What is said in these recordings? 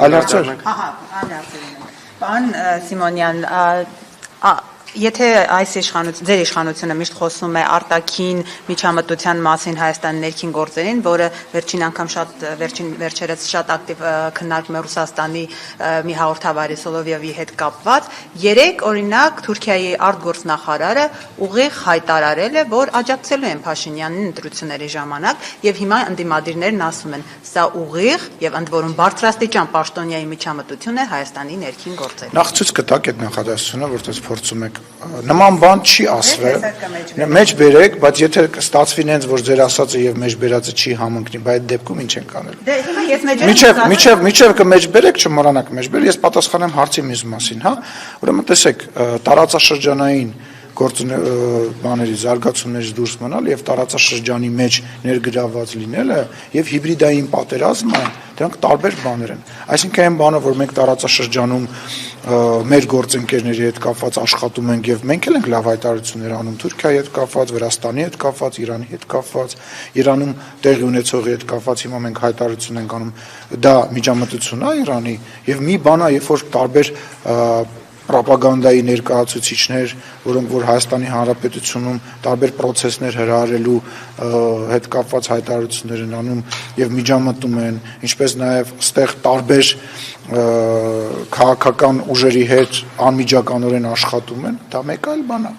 Այլ հարցեր։ Ահա, այլ հարցեր ունեմ։ Պարոն Սիմոնյան, եթե ձեր իշխանությունը միշտ խոսում է արտաքին միջամտության մասին Հայաստանի ներքին գործերին, որը վերջերս շատ ակտիվ քննարկում է Ռուսաստանի մի հաղորդավարի Սոլովյովի հետ կապված, երեք օրինակ Թուրքիայի արտգործնախարարը ուղիղ հայտարարել է, որ աջակցելու են Փաշինյանին ընտրությունների ժամանակ, եւ հիմա ընդդիմադիրներն ասում են, սա ուղիղ եւ ընդ որում բարձրաստիճան պաշտոնյայի միջամտություն է Հայաստանի ներքին գործերին։ Նախ ցույց կտակ այդ նախադասությունը, որտեղ փորձում եք նման բան չի ասվել, մեջ բերեք, բայց եթե ստացվի նենց, որ ձեր ասածը եւ մեջ բերածը չի համընկնի, բայց այդ դեպքում ինչ ենք անել։ Դե հիմա ես Միջև կմեջ բերեք, չմոռանաք մեջ բերել, ես պատասխանեմ հարցի մյուս մասին, հա։ Ուրեմն տեսեք, տարածաշրջանային բաների զարգացումներից դուրս մնալ եւ տարածաշրջանի մեջ ներգրավված լինելը եւ հիբրիդային պատերազմը դրանք տարբեր բաներ են։ Այսինքն այն բանը, որ մենք տարածաշրջանում մեր գործընկերների հետ կապված աշխատում ենք եւ մենք էլ ենք լավ հայտարարություններ անում Թուրքիայի հետ կապված, Վրաստանի հետ կապված, Իրանի հետ կապված, Իրանում տեղի ունեցողի հետ կապված հիմա մենք հայտարարություն ենք անում, դա միջամտություն է Իրանի եւ մի բան է, երբ որ տարբեր պրոպագանդայի ներկայացուցիչներ, որոնք որ Հայաստանի Հանրապետությունում տարբեր process-ներ հրահարելու հետ կապված հայտարարություններ են անում եւ միջամտում են, ինչպես նաեւ ստեղ տարբեր քաղաքական ուժերի հետ անմիջականորեն աշխատում են, դա մեկ այլ բան է։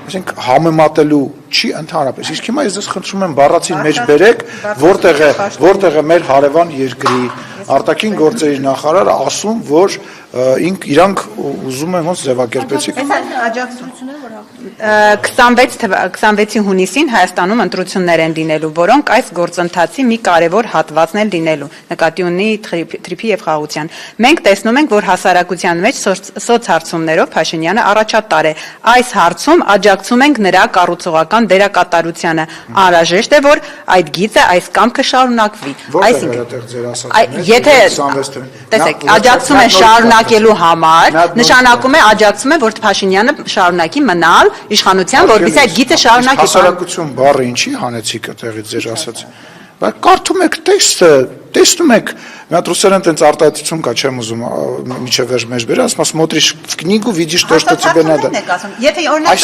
Այսինքն համեմատելու չի ընդհանրապես։ Իսկ հիմա ես ձեզ խնդրում եմ բառացին մեջ բերեք, որտեղ է մեր հարևան երկրի արտաքին գործերի նախարարը ասում, որ իրանք ուզում են ոնց ձևակերպեցիք։ 26-ի հունիսին Հայաստանում ընտրություններ են լինելու, որոնք այս գործընթացի մի կարևոր հատվածն են լինելու, նկատի ունի թրիփի եւ խաղաղության։ Մենք տեսնում ենք, որ հասարակության մեջ սոցհարցումներով Փաշինյանը առաջատար է։ Այս հարցում աջակցում ենք նրա կառուցողական դերակատարությանը։ Անհրաժեշտ է, որ այդ գիծը, այս կամքը շարունակվի։ Եթե տեսեք, աջակցում են շարունակելու համար, նշանակում է աջակցում է, որ Փաշինյանը շարունակի մնալ իշխանության, որովհետեւ այդ գիծը շարունակի։ Հասարակություն բառը ինչի հանեցիք այդտեղից ձեր ասած։ Բայց կարդում եք տեքստը, տեսնում եք, մի հատ ռուսերեն տենց արտահայտություն կա, չեմ ուզում միջև վերջ մեջ բերել, ասում смотришь в книгу, видишь то, что тебе надо։ Եթե օրինակ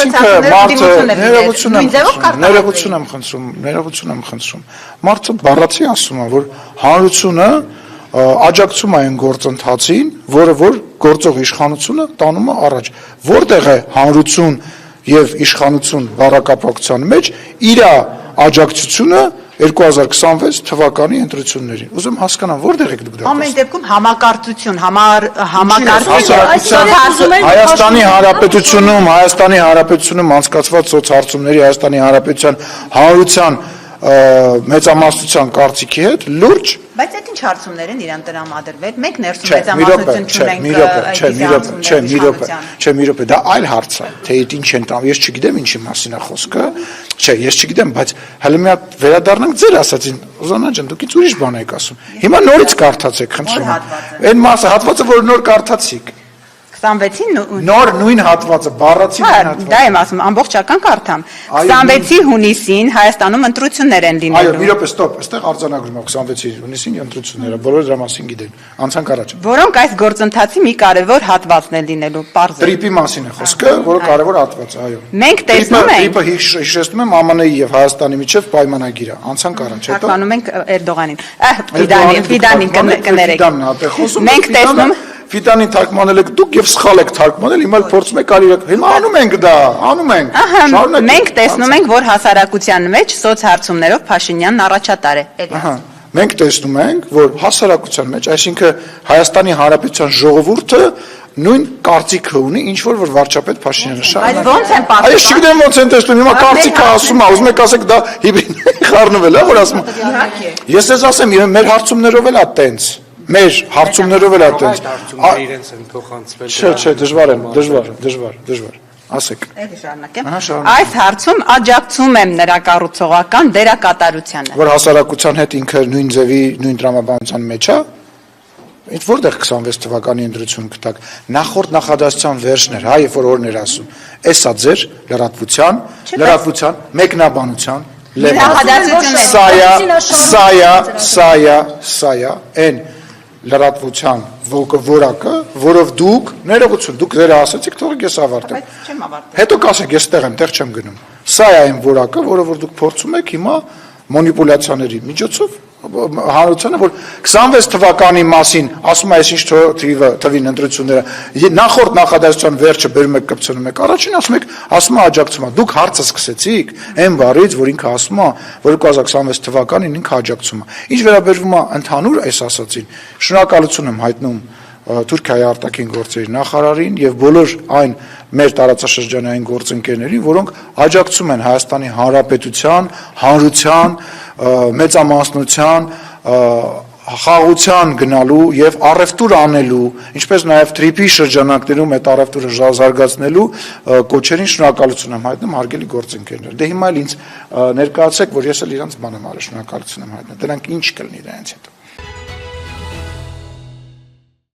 ներողություն եմ խնդրում։ Մարդը բառացի ասում է, որ հանրությունը աջակցում է այն գործընթացին, որը որ գործող իշխանությունը տանում է առաջ։ Որտեղ է հանրություն եւ իշխանություն բառակապակցության մեջ իր աջակցությունը 2026 թվականի ընտրություններին։ Ուզում հասկանամ, որտեղ եք դուք դա։ Ամեն դեպքում համակարծություն, Հայաստանի Հանրապետությունում անցկացված սոցհարցումների Հայաստանի Հանրապետության հանրության մեծամասնության կարծիքի հետ լուրջ։ Բայց այդ ինչ հարցումներ են իրան տրամադրվել։ Մենք ներսում մեծամասնություն Չէ, մի րոպե, դա այլ հարց է, թե ինչ են տամ, ես չգիտեմ ինչի մասին է խոսքը, չէ, ես չգիտեմ, բայց հələ մի հատ վերադառնանք ձեր ասածին, Ուզանա ջան, դուք ինչ ուրիշ բան եք ասում։ Հիմա նորից կարդացեք, խնդրում եմ։ Այն մասը, հատվածը, որ նոր կարդացիք։ 26-ին նոր նույն հատվածը, բառացի նույն հատվածը։ Դա եմ ասում, ամբողջական կարդամ։ 26-ի հունիսին Հայաստանում ընտրություններ են լինելու։ Այո, մի րոպե, ստոպ, այստեղ արձանագրում է 26-ի հունիսին ընտրությունները, բոլորը դրա մասին գիտեն։ Անցանք առաջ։ Որոնք այս գործընթացի մի կարևոր հատվածն են լինելու, պարզ է։ Տրիպի մասին է խոսքը, որը կարևոր հատված է, այո։ Մենք տեսնում ենք։ Տրիպը հիշեցնում եմ ԱՄՆ-ի եւ Հայաստանի միջև պայմանագիր է։ Անցանք առաջ, հետո։ Թարգմանում ենք Էրդողանին։ Ֆիդանին կներեք։ Մենք տեսնում Ֆիդանին թարգմանել եք դուք եւ սխալ եք թարգմանել, հիմա փորձում եք արիրեք։ Հիմա անում ենք դա, անում ենք։ Մենք տեսնում ենք, որ հասարակության մեջ սոցհարցումներով Փաշինյանն առաջատար է։ Մենք տեսնում ենք, որ հասարակության մեջ, այսինքն Հայաստանի Հանրապետության ժողովուրդը նույն կարծիքը ունի, ինչ որ վարչապետ Փաշինյանը շարունակի։ Բայց ո՞նց են պատասխանում։ Այս չգիտեմ ո՞նց են տեսնում, հիմա կարծիքը ասում է, ուզում եք ասեք դա հիբրիդ խառնվել է, որ ասում։ Ես ես ասեմ, մեր հարցումներով էլ է տենց։ Մեր հարցումներով էլ է տենց։ Իրենց են փոխանցվել։ Չէ, դժվար։ Ասեք։ Էլի շարունակեմ։ Այս հարցում աջակցում եմ նրա կառուցողական դերակատարությանը։ Որ հասարակության հետ ինքը նույն ձևի, նույն տրամաբանության մեջ է։ Այդ որտեղ 26 թվականի ընտրություն կտակ։ Նախորդ նախադասության վերջն էր, հա, երբ որ օրներ ասում։ Էսա ձեր լրատվության, մեկնաբանության նախադասությունն սայա, այն լրատվության որակը, որով դուք ներողություն, դուք ձեր ասացիք, թողեք ես ավարտեմ։ Բայց չեմ ավարտել։ Հետո կասեք, ես տեղ եմ, տեղ չեմ գնում։ Սա է այն որակը, որը որ դուք փորձում եք հիմա մանիպուլյացիաների միջոցով հանրությանը, որ 26 թվականի մասին ասում է այսինչ թվին ընտրությունները, նախորդ նախադասության վերջը բերում եք կպցնում եք, առաջին ասում է աջակցում է, դուք հարցը սկսեցիք այն բառից, որ ինքը ասում է, որ 2026 թվականին ինքը աջակցում է։ Ինչ վերաբերվում է ընդհանուր այս ասացին, շնորհակալություն եմ հայտնում Թուրքիայի արտաքին գործերի նախարարին եւ բոլոր այն մեր տարածաշրջանային գործընկերներին, որոնք աջակցում են Հայաստանի Հանրապետության, հանրության, մեծամասնության, խաղաղության գնալու եւ առևտուր անելու, ինչպես նաեւ թրիփի շրջանակներում այդ առևտուրը զարգացնելու կոչերին շնորհակալություն եմ հայտնում հարգելի գործընկերներ։ Դե հիմա էլ ինձ ներկայացեք, որ ես էլ իրանց բան եմ արել, շնորհակալություն եմ հայտնում։ Դրանք ինչ կլինի դրանից հետո։